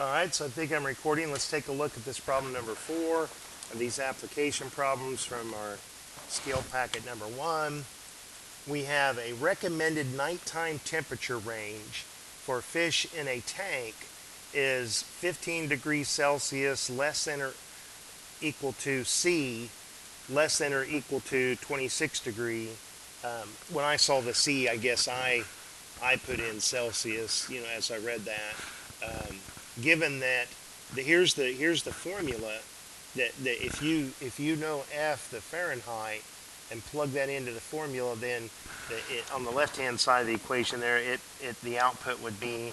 All right, so I think I'm recording. Let's take a look at this problem number 4 of these application problems from our skill packet number 1. We have a recommended nighttime temperature range for fish in a tank is 15 degrees Celsius less than or equal to C less than or equal to 26 degree. When I saw the C, I guess I put in Celsius, as I read that. Given that here's the formula that if you know F, the Fahrenheit, and plug that into the formula, then on the left hand side of the equation there, the output would be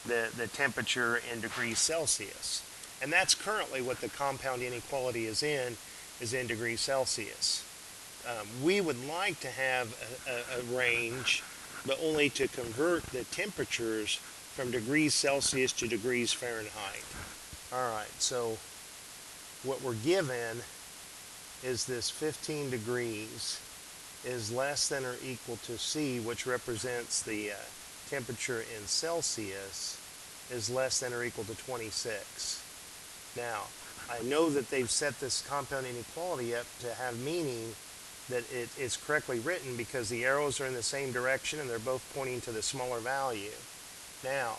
the temperature in degrees Celsius, and that's currently what the compound inequality is in degrees Celsius. We would like to have a range, but only to convert the temperatures from degrees Celsius to degrees Fahrenheit. All right, so what we're given is this 15 degrees is less than or equal to C, which represents the temperature in Celsius, is less than or equal to 26. Now, I know that they've set this compound inequality up to have meaning that it is correctly written because the arrows are in the same direction and they're both pointing to the smaller value. Now,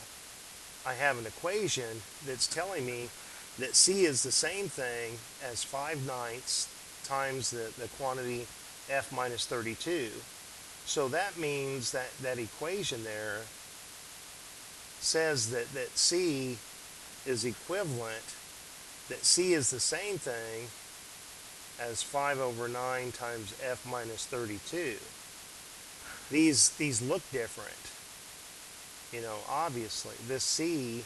I have an equation that's telling me that C is the same thing as 5/9 times the quantity F minus 32. So that means that equation there says that C is equivalent, that C is the same thing as 5/9 times F minus 32. These look different. Obviously, this C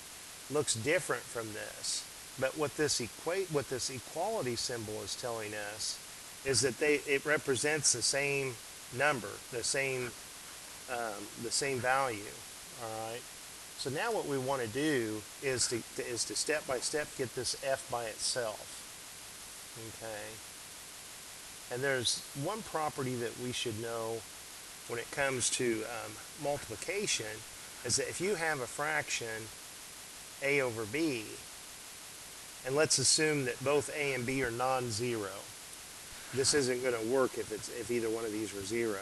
looks different from this. But what this equality symbol is telling us is that it represents the same number, the same value. All right. So now what we want to do is to step by step get this F by itself. Okay. And there's one property that we should know when it comes to multiplication, is that if you have a fraction a over b, and let's assume that both a and b are non-zero, this isn't going to work if either one of these were 0.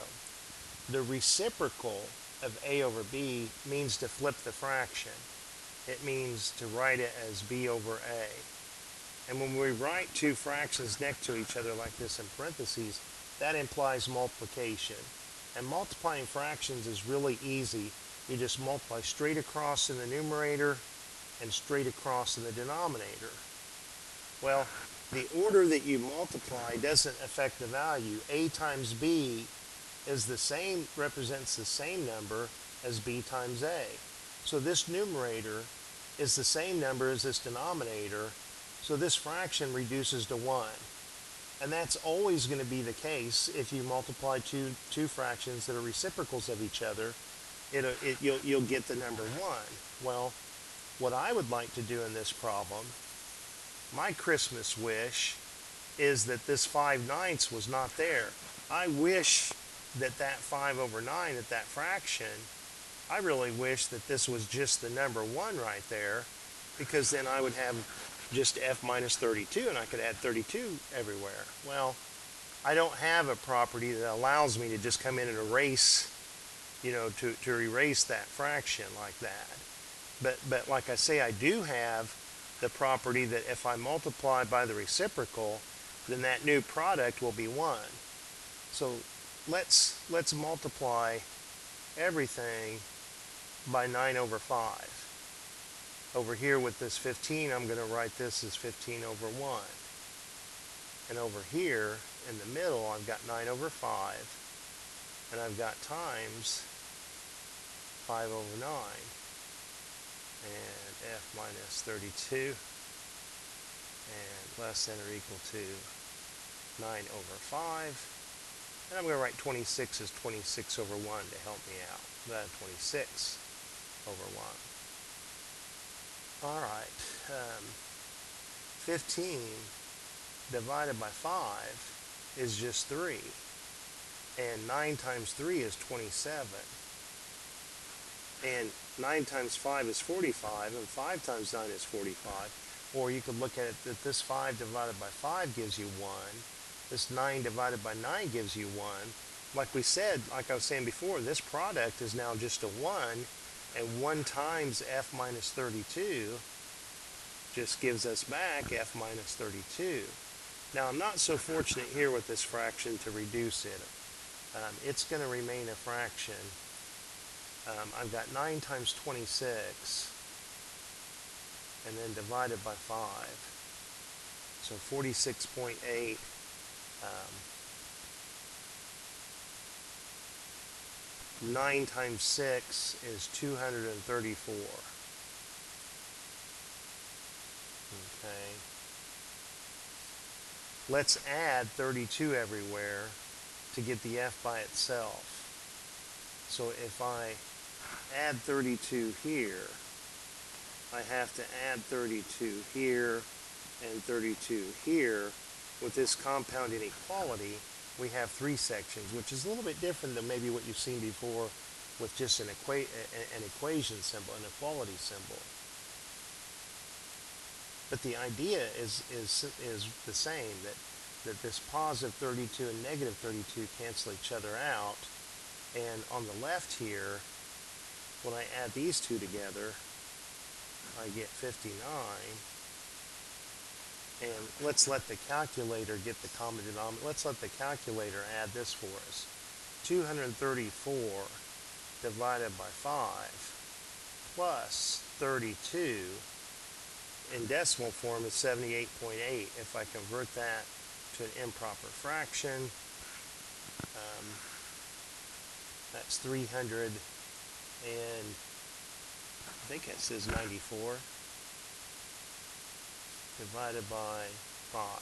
The reciprocal of a over b means to flip the fraction. It means to write it as b over a. And when we write two fractions next to each other like this in parentheses, that implies multiplication. And multiplying fractions is really easy. You just multiply straight across in the numerator and straight across in the denominator. Well, the order that you multiply doesn't affect the value. A times b represents the same number as b times a. So this numerator is the same number as this denominator, so this fraction reduces to 1. And that's always going to be the case if you multiply two fractions that are reciprocals of each other. You'll get the number 1. Well, what I would like to do in this problem, my Christmas wish, is that this 5/9 was not there. I wish that 5/9, that fraction, I really wish that this was just the number 1 right there, because then I would have just F minus 32 and I could add 32 everywhere. Well, I don't have a property that allows me to just come in and erase, to erase that fraction like that. But like I say, I do have the property that if I multiply by the reciprocal, then that new product will be 1. So let's multiply everything by 9 over 5. Over here with this 15, I'm going to write this as 15 over 1. And over here in the middle, I've got 9 over 5. And I've got times 5 over 9. And F minus 32. And less than or equal to 9 over 5. And I'm going to write 26 as 26 over 1 to help me out. Then 26 over 1. All right. 15 divided by 5 is just 3. And 9 times 3 is 27. And 9 times 5 is 45, and 5 times 9 is 45. Or you could look at it that this 5 divided by 5 gives you 1. This 9 divided by 9 gives you 1. Like we said, like I was saying before, this product is now just a 1, and 1 times f minus 32 just gives us back f minus 32. Now, I'm not so fortunate here with this fraction to reduce it. It's going to remain a fraction. I've got 9 times 26, and then divided by 5. So 46.8. 9 times 6 is 234. Okay. Let's add 32 everywhere to get the f by itself. So if I add 32 here, I have to add 32 here and 32 here. With this compound inequality, we have 3 sections, which is a little bit different than maybe what you've seen before with just an equation symbol, an equality symbol. But the idea is the same, that this positive 32 and negative 32 cancel each other out. And on the left here, when I add these two together, I get 59. And let's let the calculator get the common denominator. Let's let the calculator add this for us. 234 divided by 5 plus 32 in decimal form is 78.8. If I convert that to an improper fraction, that's 300 and I think it says 94 divided by 5.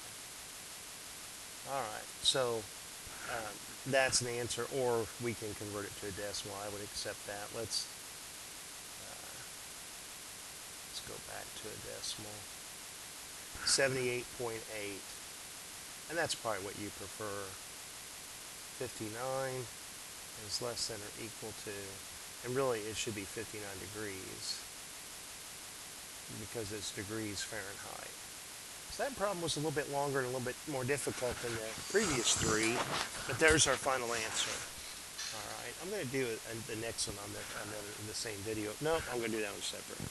Alright, so that's an answer, or we can convert it to a decimal. I would accept that. Let's go back to a decimal. 78.8. And that's probably what you prefer. 59 is less than or equal to, and really it should be 59 degrees because it's degrees Fahrenheit. So that problem was a little bit longer and a little bit more difficult than the previous 3, but there's our final answer. All right, I'm going to do the next one on the same video. No, I'm going to do that one separate.